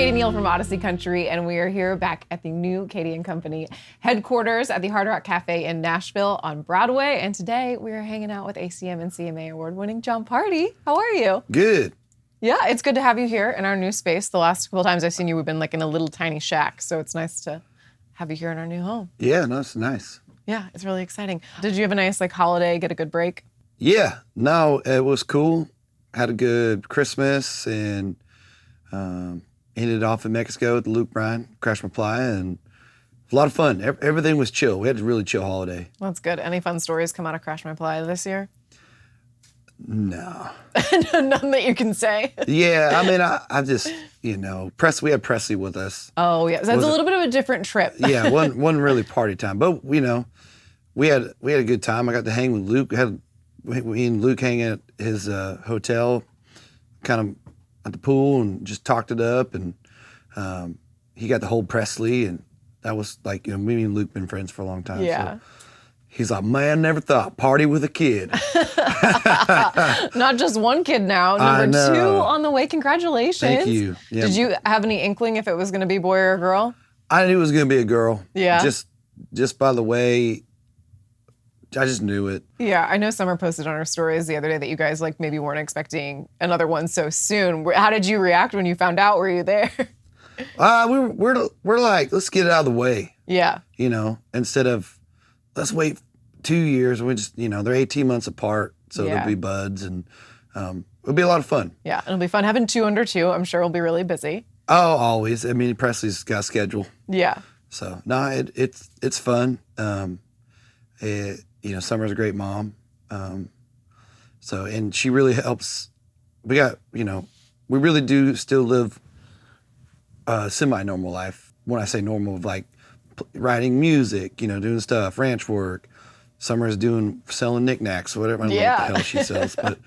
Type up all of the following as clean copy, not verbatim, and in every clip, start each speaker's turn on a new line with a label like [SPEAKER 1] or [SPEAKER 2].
[SPEAKER 1] Katie Neal from Audacy Country, and we are here back at the new Katie & Company headquarters at the Hard Rock Cafe in Nashville on Broadway. And today we are hanging out with ACM and CMA award-winning Jon Pardi. How are you?
[SPEAKER 2] Good.
[SPEAKER 1] Yeah, it's good to have you here in our new space. The last couple times I've seen you, we've been like in a little tiny shack, so it's nice to have you here in our new home.
[SPEAKER 2] Yeah, no, it's nice.
[SPEAKER 1] Yeah, it's really exciting. Did you have a nice holiday, get a good break?
[SPEAKER 2] Yeah, no, it was cool. Had a good Christmas and ended off in Mexico at the Luke Bryan Crash My Playa, and it was a lot of fun. Everything was chill. We had a really chill holiday.
[SPEAKER 1] That's good. Any fun stories come out of Crash My Playa this year?
[SPEAKER 2] No.
[SPEAKER 1] None that you can say?
[SPEAKER 2] Yeah, I mean, I just, we had Presley with us.
[SPEAKER 1] Oh, yeah. So that's a little bit of a different trip.
[SPEAKER 2] Yeah, wasn't really party time, but, we had a good time. I got to hang with Luke. We and Luke hang at his hotel, kind of at the pool, and just talked it up. And he got to hold Presley, and that was like, me and Luke been friends for a long time.
[SPEAKER 1] Yeah.
[SPEAKER 2] So he's like, man, never thought party with a kid.
[SPEAKER 1] Not just one kid now, number 2 on the way. Congratulations.
[SPEAKER 2] Thank you. Yeah.
[SPEAKER 1] Did you have any inkling if it was going to be boy or girl?
[SPEAKER 2] I knew it was going to be a girl.
[SPEAKER 1] Yeah.
[SPEAKER 2] Just by the way, I just knew it.
[SPEAKER 1] Yeah, I know Summer posted on her stories the other day that you guys maybe weren't expecting another one so soon. How did you react when you found out? Were you there?
[SPEAKER 2] We're like, let's get it out of the way.
[SPEAKER 1] Yeah.
[SPEAKER 2] Instead of let's wait 2 years. We just, they're 18 months apart, so they'll be buds, and it'll be a lot of fun.
[SPEAKER 1] Yeah, it'll be fun having 2 under 2. I'm sure we'll be really busy.
[SPEAKER 2] Oh, always. I mean, Presley's got a schedule.
[SPEAKER 1] Yeah.
[SPEAKER 2] So no, it's fun. Summer's a great mom. And she really helps. We really do still live a semi-normal life. When I say normal, like writing music, doing stuff, ranch work. Summer's selling knickknacks, whatever. I don't know what the hell she sells, but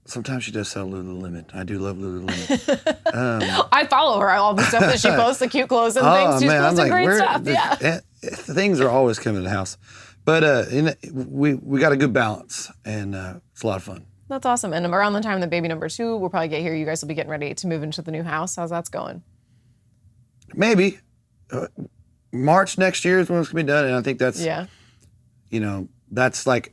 [SPEAKER 2] sometimes she does sell Lululemon. I do love Lululemon. I
[SPEAKER 1] follow her, all the stuff that she posts, the cute clothes and things. She's posting great stuff. Yeah.
[SPEAKER 2] Things are always coming to the house. But we got a good balance, and it's a lot of fun.
[SPEAKER 1] That's awesome. And around the time that baby number 2 will probably get here, you guys will be getting ready to move into the new house. How's that going?
[SPEAKER 2] Maybe. March next year is when it's going to be done, and I think that's, that's like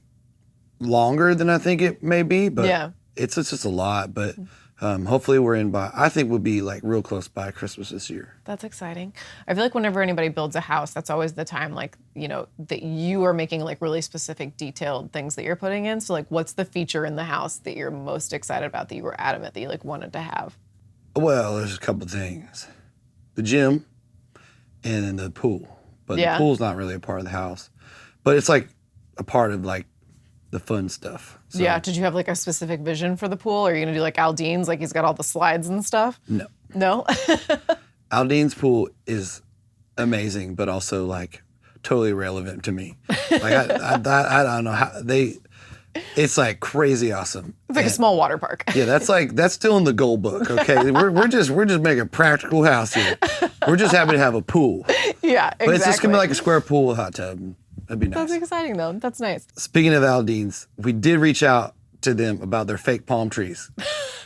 [SPEAKER 2] longer than I think it may be, but it's just a lot. But hopefully we're in I think we'll be like real close by Christmas this year.
[SPEAKER 1] That's exciting. I feel like whenever anybody builds a house, that's always the time that you are making really specific detailed things that you're putting in. So what's the feature in the house that you're most excited about, that you were adamant that you wanted to have?
[SPEAKER 2] Well, there's a couple things. The gym and then the pool. But the pool's not really a part of the house. But it's like a part of the fun stuff. So,
[SPEAKER 1] yeah. Did you have a specific vision for the pool? Or are you gonna do Aldean's, he's got all the slides and stuff?
[SPEAKER 2] No.
[SPEAKER 1] No?
[SPEAKER 2] Aldean's pool is amazing, but also totally irrelevant to me. I don't know how it's crazy awesome.
[SPEAKER 1] It's a small water park.
[SPEAKER 2] Yeah, that's still in the goal book. Okay, we're just making a practical house here. We're just happy to have a pool.
[SPEAKER 1] Yeah, exactly.
[SPEAKER 2] But it's just gonna be a square pool with a hot tub. That'd be nice.
[SPEAKER 1] That's exciting though. That's nice.
[SPEAKER 2] Speaking of Aldean's, we did reach out to them about their fake palm trees.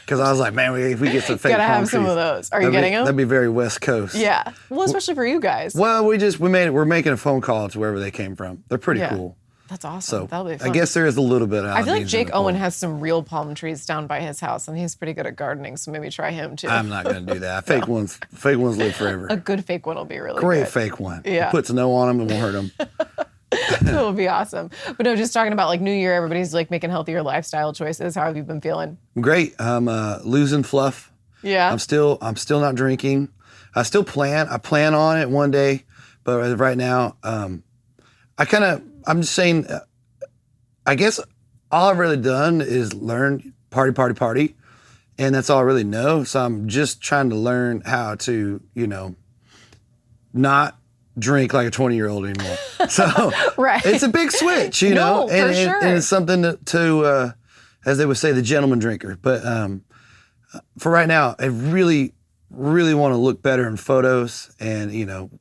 [SPEAKER 2] Because I was like, man, if we get some fake palm trees.
[SPEAKER 1] Gotta have some of those. Are you getting them?
[SPEAKER 2] That'd be very West Coast.
[SPEAKER 1] Yeah. Well, especially for you guys.
[SPEAKER 2] Well, we're making a phone call to wherever they came from. They're pretty cool.
[SPEAKER 1] That's awesome.
[SPEAKER 2] So
[SPEAKER 1] that'll be fun.
[SPEAKER 2] I guess there is a little bit of Aldean's.
[SPEAKER 1] I feel like Jake Owen has some real palm trees down by his house, and he's pretty good at gardening, so maybe try him too.
[SPEAKER 2] I'm not going to do that. Fake ones live forever.
[SPEAKER 1] A good fake one will be really
[SPEAKER 2] great.
[SPEAKER 1] Good.
[SPEAKER 2] Fake one.
[SPEAKER 1] Yeah.
[SPEAKER 2] Put snow on them and won't hurt them.
[SPEAKER 1] It'll be awesome. But no, just talking about New Year, everybody's making healthier lifestyle choices. How have you been feeling?
[SPEAKER 2] Great. I'm losing fluff.
[SPEAKER 1] Yeah.
[SPEAKER 2] I'm still not drinking. I plan on it one day, but right now, I'm just saying, I guess all I've really done is learn party, and that's all I really know. So I'm just trying to learn how to, not drink like a 20-year-old anymore. So
[SPEAKER 1] right.
[SPEAKER 2] It's a big switch,
[SPEAKER 1] No,
[SPEAKER 2] and,
[SPEAKER 1] for sure.
[SPEAKER 2] and it's something to as they would say, the gentleman drinker. But for right now, I really, really want to look better in photos, and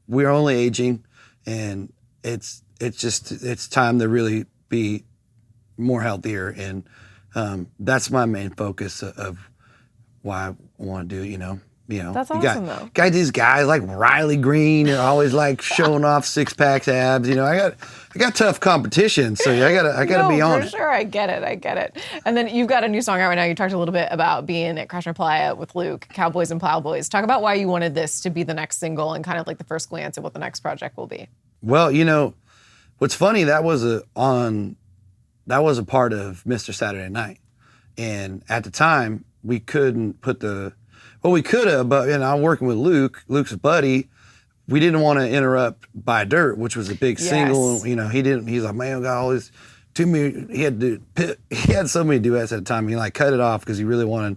[SPEAKER 2] we're only aging, and it's time to really be more healthier, and that's my main focus of why I want to do You know,
[SPEAKER 1] That's
[SPEAKER 2] you
[SPEAKER 1] awesome, though.
[SPEAKER 2] got these guys like Riley Green and always like showing off 6-pack abs. You know, I got tough competition, so I gotta be on
[SPEAKER 1] for
[SPEAKER 2] it.
[SPEAKER 1] sure. I get it. And then you've got a new song out right now. You talked a little bit about being at Crash and Playa with Luke, Cowboys and Plowboys. Talk about why you wanted this to be the next single and kind of like the first glance at what the next project will be.
[SPEAKER 2] Well, you know, what's funny, that was a part of Mr. Saturday Night, and at the time we couldn't put we could have, but I'm working with Luke's buddy. We didn't want to interrupt Buy Dirt, which was a big single. You know, he's like, man, I got all this too many. He had so many duets at the time. He like cut it off because he really wanted,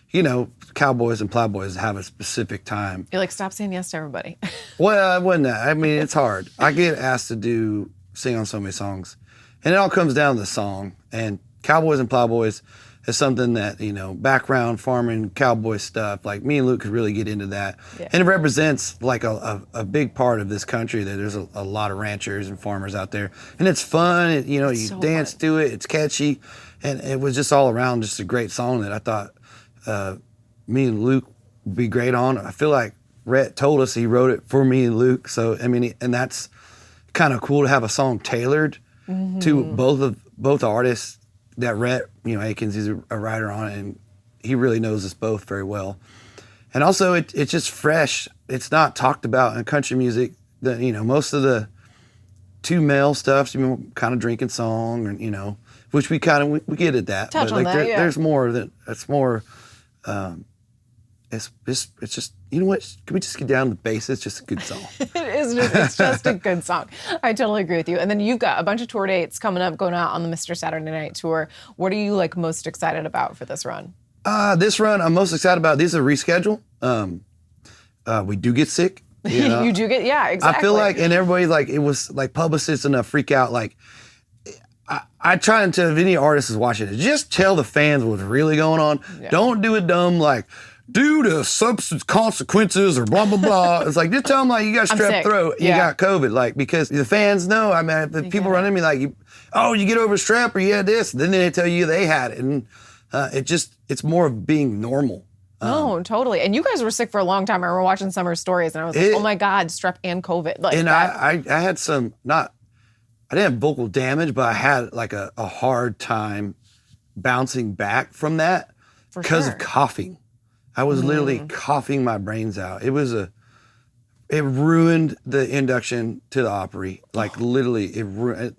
[SPEAKER 2] you know, Cowboys and Plowboys to have a specific time.
[SPEAKER 1] You're like, stop saying yes to everybody.
[SPEAKER 2] Well, I wasn't that. I mean, it's hard. I get asked to sing on so many songs, and it all comes down to the song. And Cowboys and Plowboys is something that, you know, background farming, cowboy stuff, like me and Luke could really get into that. Yeah. And it represents like a big part of this country, that there's a lot of ranchers and farmers out there. And it's fun, you know, you so dance to it, it's catchy. And it was just all around just a great song that I thought me and Luke would be great on. I feel like Rhett told us he wrote it for me and Luke. So, I mean, and that's kind of cool to have a song tailored to both artists. That Rhett, you know, Akins, he's a writer on it, and he really knows us both very well. And also, it's just fresh. It's not talked about in country music. That, you know, most of the two male stuff, you know, kind of drinking song, or, you know, which we get at that.
[SPEAKER 1] Touch on
[SPEAKER 2] like
[SPEAKER 1] that,
[SPEAKER 2] there's more that it's more. It's just, you know what? Can we just get down to the base? It's just a good song.
[SPEAKER 1] It's just a good song. I totally agree with you. And then you've got a bunch of tour dates coming up, going out on the Mr. Saturday Night Tour. What are you like most excited about for this run?
[SPEAKER 2] This run, I'm most excited about. This is a reschedule. We do get sick. You know?
[SPEAKER 1] You do get, yeah, exactly.
[SPEAKER 2] I feel like, and everybody, like, it was like publicists enough freak out. Like, I try and tell, if any artist is watching it, just tell the fans what's really going on. Yeah. Don't do a dumb, like, due to substance consequences or blah, blah, blah. It's like, just tell them, like, you got strep throat, you got COVID, like, because the fans know. I mean, the people running me, like, you get over strep or you had this, then they tell you they had it. And it's more of being normal.
[SPEAKER 1] No, totally. And you guys were sick for a long time. I remember watching Summer Stories, and I was like, oh my God, strep and COVID. Like,
[SPEAKER 2] and I had some, I didn't have vocal damage, but I had like a hard time bouncing back from that because of coughing. I was literally coughing my brains out. It ruined the induction to the Opry. Like literally, it ruined.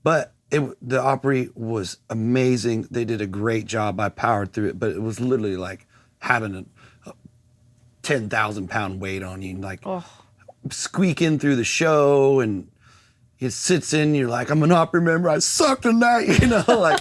[SPEAKER 2] But the Opry was amazing. They did a great job. I powered through it, but it was literally like having a 10,000-pound weight on you, like squeaking through the show, and it sits in. You're like, I'm an Opry member. I suck tonight, you know. Like,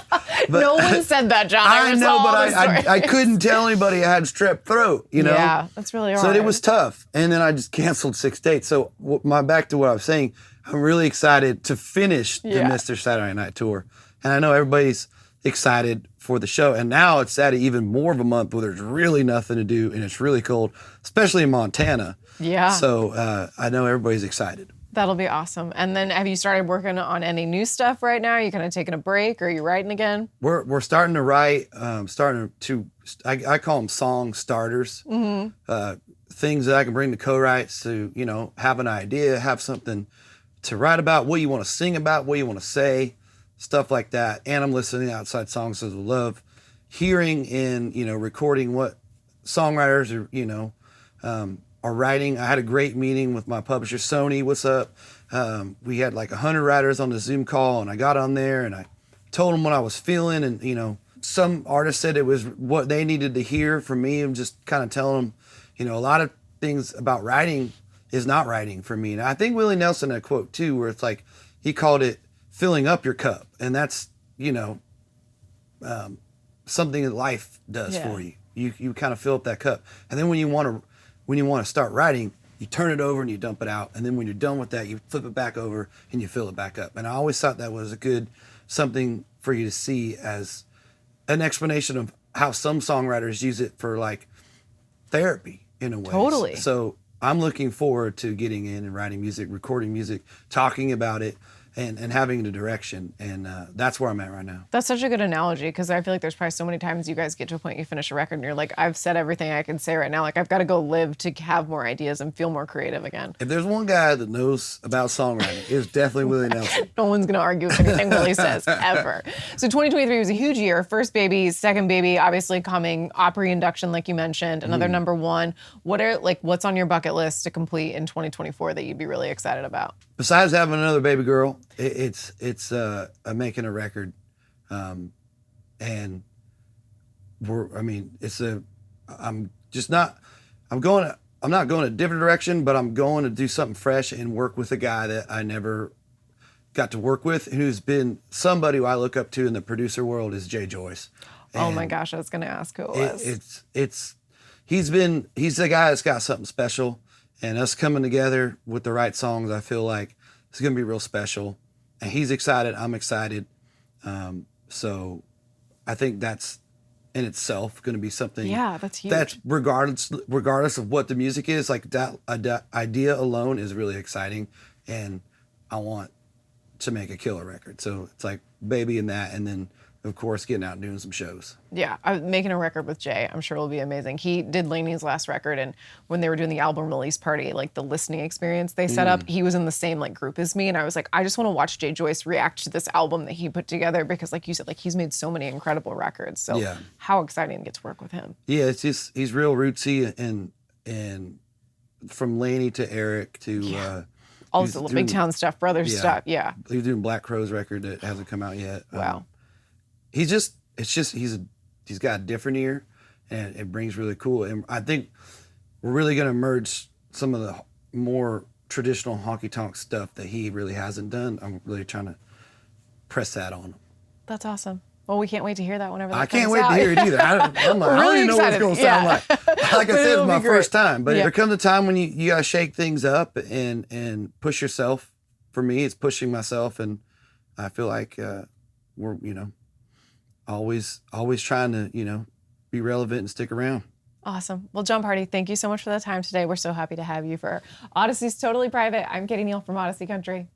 [SPEAKER 2] but,
[SPEAKER 1] no one said that, John.
[SPEAKER 2] I know, but I couldn't tell anybody I had strep throat, you know.
[SPEAKER 1] Yeah, that's really hard.
[SPEAKER 2] So it was tough, and then I just canceled 6 dates. So back to what I was saying, I'm really excited to finish the Mr. Saturday Night Tour, and I know everybody's excited for the show. And now it's at even more of a month where there's really nothing to do, and it's really cold, especially in Montana. Yeah. So I know everybody's excited.
[SPEAKER 1] That'll be awesome. And then have you started working on any new stuff right now? Are you kind of taking a break, or are you writing again?
[SPEAKER 2] We're starting to write, I call them song starters. Things that I can bring to co-writes to, you know, have an idea, have something to write about, what you want to sing about, what you want to say, stuff like that. And I'm listening to outside songs, because I love hearing and, you know, recording what songwriters are, you know, are writing. I had a great meeting with my publisher, Sony. What's up? We had like 100 writers on the Zoom call, and I got on there and I told them what I was feeling. And, you know, some artists said it was what they needed to hear from me, and just kind of telling them, you know, a lot of things about writing is not writing for me. And I think Willie Nelson had a quote too, where it's like, he called it filling up your cup. And that's, you know, something that life does for you. You kind of fill up that cup. And then when you want to start writing, you turn it over and you dump it out. And then when you're done with that, you flip it back over and you fill it back up. And I always thought that was something for you to see as an explanation of how some songwriters use it for like therapy in a way.
[SPEAKER 1] Totally.
[SPEAKER 2] So I'm looking forward to getting in and writing music, recording music, talking about it, and having the direction. And that's where I'm at right now.
[SPEAKER 1] That's such a good analogy because I feel like there's probably so many times you guys get to a point you finish a record and you're like, I've said everything I can say right now. Like, I've got to go live to have more ideas and feel more creative again.
[SPEAKER 2] If there's one guy that knows about songwriting, it's definitely Willie Nelson.
[SPEAKER 1] No one's going to argue with anything Willie says, ever. So 2023 was a huge year. First baby, second baby, obviously coming, Opry induction, like you mentioned, another number one. What's on your bucket list to complete in 2024 that you'd be really excited about?
[SPEAKER 2] Besides having another baby girl, it's making a record, and I'm not going a different direction, but I'm going to do something fresh and work with a guy that I never got to work with, who's been somebody who I look up to in the producer world is Jay Joyce.
[SPEAKER 1] Oh my gosh, I was going to ask who it was.
[SPEAKER 2] He's the guy that's got something special, and us coming together with the right songs, I feel like it's going to be real special. And he's excited, I'm excited. So I think that's in itself going to be something.
[SPEAKER 1] Yeah, that's huge.
[SPEAKER 2] That's regardless of what the music is, like that idea alone is really exciting, and I want to make a killer record. So it's like baby and that, and then of course getting out and doing some shows.
[SPEAKER 1] Yeah, making a record with Jay, I'm sure will be amazing. He did Laney's last record, and when they were doing the album release party, like the listening experience they set up, he was in the same like group as me, and I was like, I just want to watch Jay Joyce react to this album that he put together because, like you said, like he's made so many incredible records. So how exciting to get to work with him.
[SPEAKER 2] Yeah, it's just he's real rootsy, and from Laney to Eric to
[SPEAKER 1] all the little Big Town stuff, Brothers stuff. Yeah,
[SPEAKER 2] he's doing Black Crowes record that hasn't come out yet.
[SPEAKER 1] Wow.
[SPEAKER 2] He's got a different ear, and it brings really cool. And I think we're really going to merge some of the more traditional honky tonk stuff that he really hasn't done. I'm really trying to press that on him.
[SPEAKER 1] That's awesome. Well, we can't wait to hear that whenever that
[SPEAKER 2] I can't
[SPEAKER 1] comes
[SPEAKER 2] wait
[SPEAKER 1] out.
[SPEAKER 2] to hear it either. I don't even know what it's going to sound like. Like I said, it's my first time. But there comes a time when you got to shake things up and push yourself. For me, it's pushing myself, and I feel like we're, always trying to, be relevant and stick around.
[SPEAKER 1] Awesome. Well, Jon Pardi, thank you so much for the time today. We're so happy to have you for Audacy's Totally Private. I'm Katie Neal from Audacy Country.